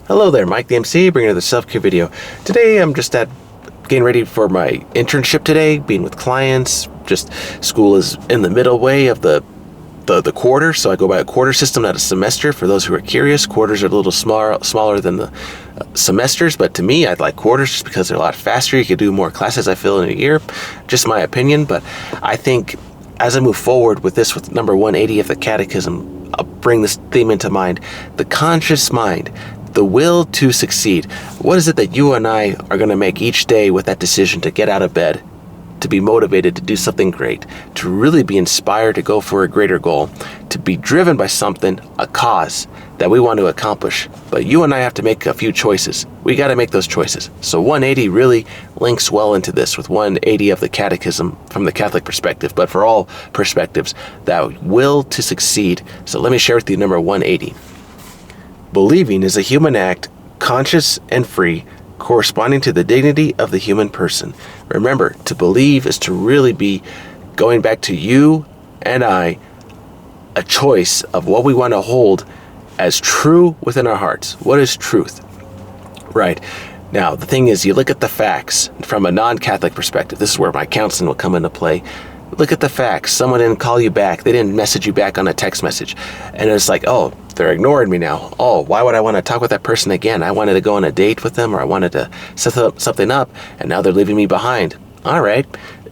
Hello there, Mike the MC, bringing another self-care video. Today I'm just getting ready for my internship today, being with clients. Just school is in the middle way of the quarter, so I go by a quarter system, not a semester. For those who are curious, quarters are a little smaller than the semesters, but to me, I'd like quarters just because they're a lot faster. You could do more classes, I feel, in a year. Just my opinion, but I think as I move forward with this, with number 180 of the Catechism, I'll bring this theme into mind: the conscious mind, the will to succeed. What is it that you and I are going to make each day with that decision to get out of bed, to be motivated to do something great, to really be inspired to go for a greater goal, to be driven by something, a cause that we want to accomplish? But you and I have to make a few choices. We got to make those choices. So 180 really links well into this with 180 of the Catechism from the Catholic perspective, but for all perspectives, that will to succeed. So let me share with you number 180. Believing is a human act, conscious and free, corresponding to the dignity of the human person. Remember, to believe is to really be, going back to you and I, a choice of what we want to hold as true within our hearts. What is truth? Right. Now, the thing is, you look at the facts from a non-Catholic perspective. This is where my counseling will come into play. Look at the facts. Someone didn't call you back. They didn't message you back on a text message. And it's like, oh, they're ignoring me now. Oh, why would I want to talk with that person again? I wanted to go on a date with them, or I wanted to set something up, and now they're leaving me behind. All right.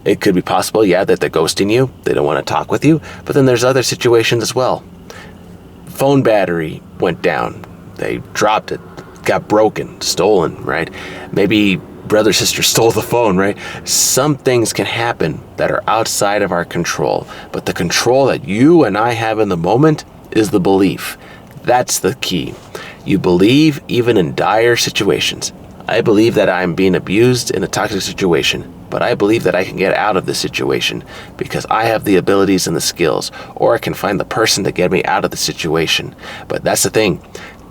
It could be possible, yeah, that they're ghosting you. They don't want to talk with you. But then there's other situations as well. Phone battery went down. They dropped it. Got broken, stolen, right? Maybe brother, sister stole the phone, right? Some things can happen that are outside of our control. But the control that you and I have in the moment is the belief. That's the key. You believe even in dire situations. I believe that I'm being abused in a toxic situation, but I believe that I can get out of this situation because I have the abilities and the skills, or I can find the person to get me out of the situation. But that's the thing.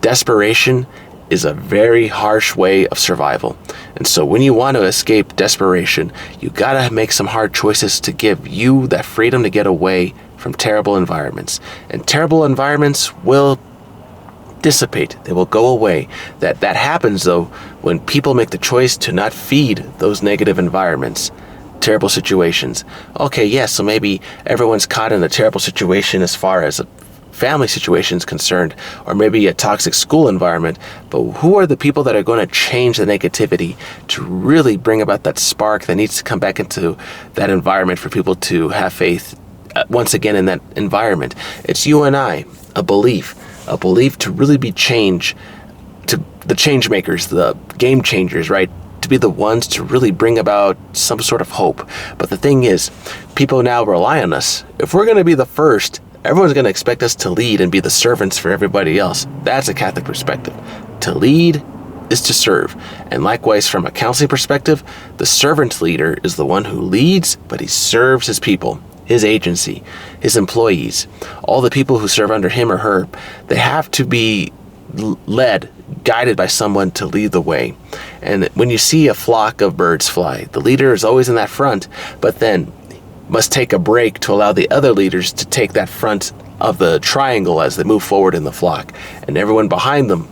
Desperation is a very harsh way of survival. And so when you want to escape desperation, you gotta make some hard choices to give you that freedom to get away from terrible environments. And terrible environments will dissipate. They will go away. That happens though when people make the choice to not feed those negative environments, terrible situations. Okay, yes, so maybe everyone's caught in a terrible situation as far as a family situation is concerned, or maybe a toxic school environment, but who are the people that are going to change the negativity to really bring about that spark that needs to come back into that environment for people to have faith once again in that environment? It's you and I, a belief to really be change, to the change makers, the game changers, right? To be the ones to really bring about some sort of hope. But the thing is, people now rely on us. If we're going to be the first, everyone's going to expect us to lead and be the servants for everybody else. That's a Catholic perspective. To lead is to serve. And likewise, from a counseling perspective, the servant leader is the one who leads, but he serves his people, his agency, his employees, all the people who serve under him or her. They have to be led, guided by someone to lead the way. And when you see a flock of birds fly, the leader is always in that front, but then must take a break to allow the other leaders to take that front of the triangle as they move forward in the flock. And everyone behind them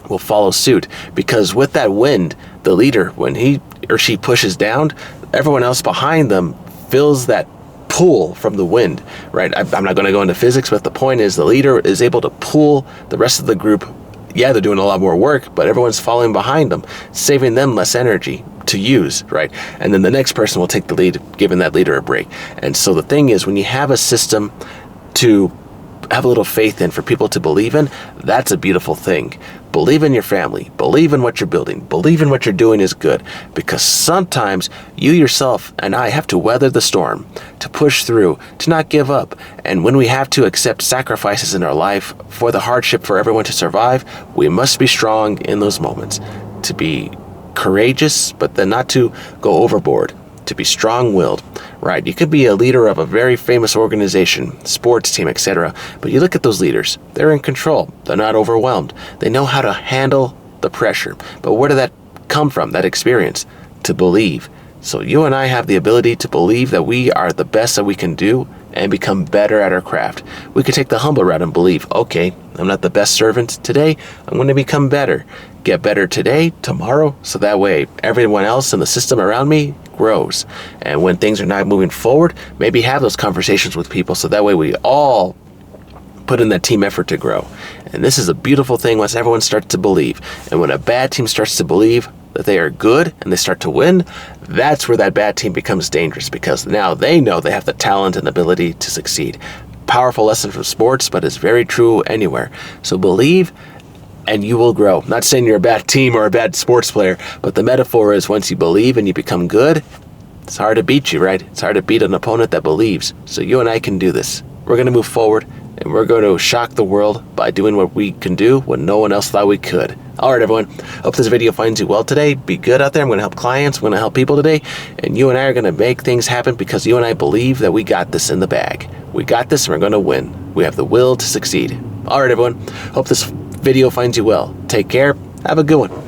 will follow suit, because with that wind, the leader, when he or she pushes down, everyone else behind them feels that pull from the wind, right? I'm not going to go into physics, but the point is the leader is able to pull the rest of the group. Yeah, they're doing a lot more work, but everyone's following behind them, saving them less energy to use, right? And then the next person will take the lead, giving that leader a break. And so the thing is, when you have a system to have a little faith in, for people to believe in, that's a beautiful thing. Believe in your family. Believe in what you're building. Believe in what you're doing is good. Because sometimes you yourself and I have to weather the storm, to push through, to not give up. And when we have to accept sacrifices in our life for the hardship for everyone to survive, we must be strong in those moments. To be courageous, but then not to go overboard. To be strong-willed, right? You could be a leader of a very famous organization, sports team, etc. But you look at those leaders, they're in control. They're not overwhelmed. They know how to handle the pressure. But where did that come from, that experience? To believe. So you and I have the ability to believe that we are the best that we can do and become better at our craft. We could take the humble route and believe, okay, I'm not the best servant today. I'm going to become better. Get better today, tomorrow, so that way everyone else in the system around me grows. And when things are not moving forward, maybe have those conversations with people so that way we all put in that team effort to grow. And this is a beautiful thing once everyone starts to believe. And when a bad team starts to believe that they are good and they start to win, that's where that bad team becomes dangerous, because now they know they have the talent and ability to succeed. Powerful lesson from sports, but it's very true anywhere. So believe and you will grow. I'm not saying you're a bad team or a bad sports player, but the metaphor is once you believe and you become good, it's hard to beat you, right? It's hard to beat an opponent that believes. So you and I can do this. We're going to move forward, and we're going to shock the world by doing what we can do when no one else thought we could. All right, everyone. Hope this video finds you well today. Be good out there. I'm going to help clients. I'm going to help people today. And you and I are going to make things happen because you and I believe that we got this in the bag. We got this, and we're going to win. We have the will to succeed. All right, everyone. Hope this video finds you well. Take care. Have a good one.